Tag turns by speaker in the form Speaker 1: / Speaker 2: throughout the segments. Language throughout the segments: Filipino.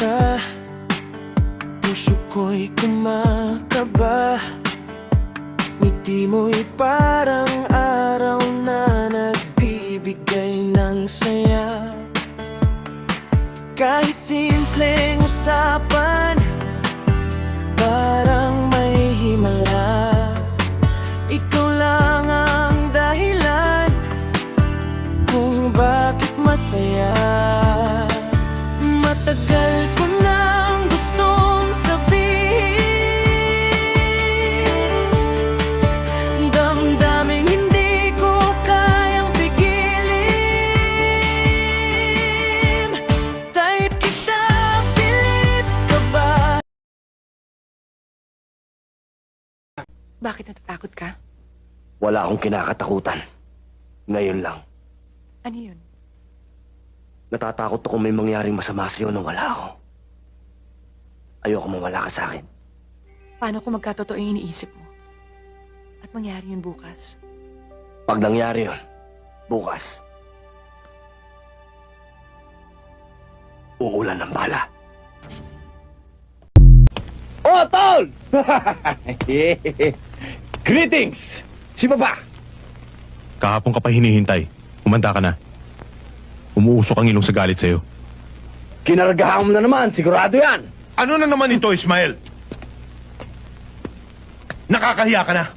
Speaker 1: ka, puso ko'y kumakaba. Ngiti mo'y parang araw na nagbibigay ng saya. Kahit simpleng usapan, parang may himala. Ikaw lang ang dahilan kung bakit masaya. Matagal ko nang gustong sabihin, damdaming hindi ko kayang pigilin. Type kita, pilit ka ba?
Speaker 2: Bakit natatakot ka?
Speaker 3: Wala akong kinakatakutan. Ngayon lang.
Speaker 2: Ano yun?
Speaker 3: Natatakot ako may mangyaring masama sa'yo nung wala ako. Ayoko mawala ka sa akin.
Speaker 2: Paano kung magkatotoo yung iniisip mo? At mangyari yun bukas?
Speaker 3: Pag nangyari yun, bukas, uulan ng bala. Oh, Tol! Greetings! Si Baba!
Speaker 4: Kahapon ka pa hinihintay. Umanda ka na. Umuusok ang ilong sa galit sa'yo.
Speaker 3: Kinargahan mo na naman, sigurado yan!
Speaker 4: Ano na naman ito, Ismael? Nakakahiya ka na.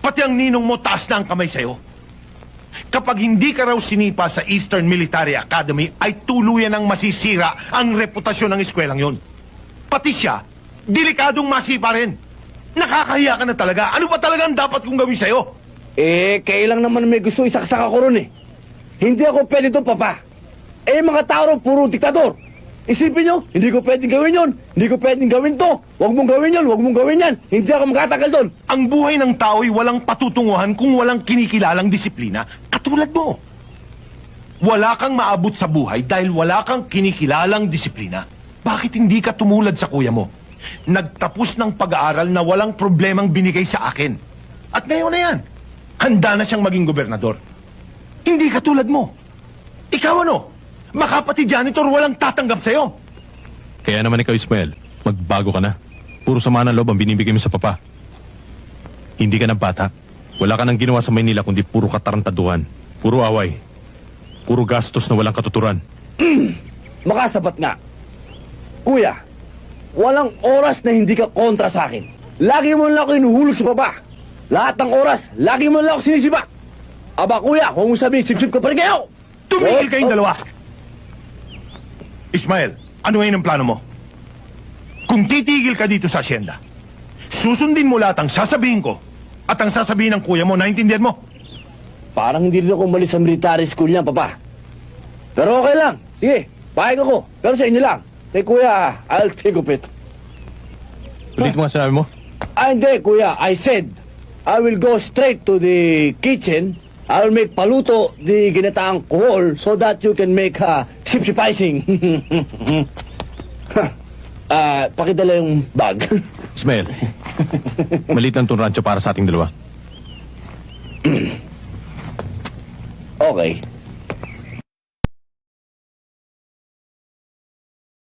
Speaker 4: Pati ang ninong mo taas na ang kamay sa'yo. Kapag hindi ka raw sinipa sa Eastern Military Academy, ay tuluyan ang masisira ang reputasyon ng eskwelang yon. Pati siya, delikadong masipa rin. Nakakahiya ka na talaga. Ano ba talaga ang dapat kong gawin sa'yo?
Speaker 3: Kailang naman may gusto isaksak ako ron eh. Hindi ako pwede doon, Papa. Mga tao ron, puro diktador. Isipin nyo, hindi ko pwedeng gawin yon. Hindi ko pwedeng gawin to. Huwag mong gawin yon, huwag mong gawin yan. Hindi ako magtatagal doon.
Speaker 4: Ang buhay ng tao'y walang patutunguhan kung walang kinikilalang disiplina. Katulad mo. Wala kang maabot sa buhay dahil wala kang kinikilalang disiplina. Bakit hindi ka tumulad sa kuya mo? Nagtapos ng pag-aaral na walang problemang binigay sa akin. At ngayon na yan, handa na siyang maging gobernador. Hindi katulad mo. Ikaw ano? Baka pati janitor walang tatanggap sa'yo.
Speaker 5: Kaya naman ikaw, Ismael, magbago ka na. Puro sama ng loob ang binibigay mo sa papa. Hindi ka ng bata. Wala ka nang ginawa sa Maynila kundi puro katarantaduhan. Puro away. Puro gastos na walang katuturan.
Speaker 3: Makasapat nga. Kuya, walang oras na hindi ka kontra sa akin. Lagi mo lang ako inuhulog sa baba. Lahat ng oras, lagi mo lang ako sinisiba. Aba kuya, kung mo sabihin, sip-sip ko pa rin kayo.
Speaker 4: Tumigil kayong dalawa. Ismael, ano ngayon ang plano mo? Kung titigil ka dito sa asyenda, susundin mo lahat ang sasabihin ko at ang sasabihin ng kuya mo, naintindihan mo?
Speaker 3: Parang hindi rin ako umalis sa military school niya, Papa. Pero okay lang. Sige, pahig ako. Pero sa inyo lang. Kay kuya, I'll take of it.
Speaker 5: Ulit mo nga sinabi mo?
Speaker 3: Hindi, kuya. I said, I will go straight to the kitchen. I will make paluto the ginataang kuhol so that you can make sip-sipizing. Pakidala yung bag.
Speaker 5: Ismael, maliit lang itong rancho para sa ating dalawa.
Speaker 3: Okay.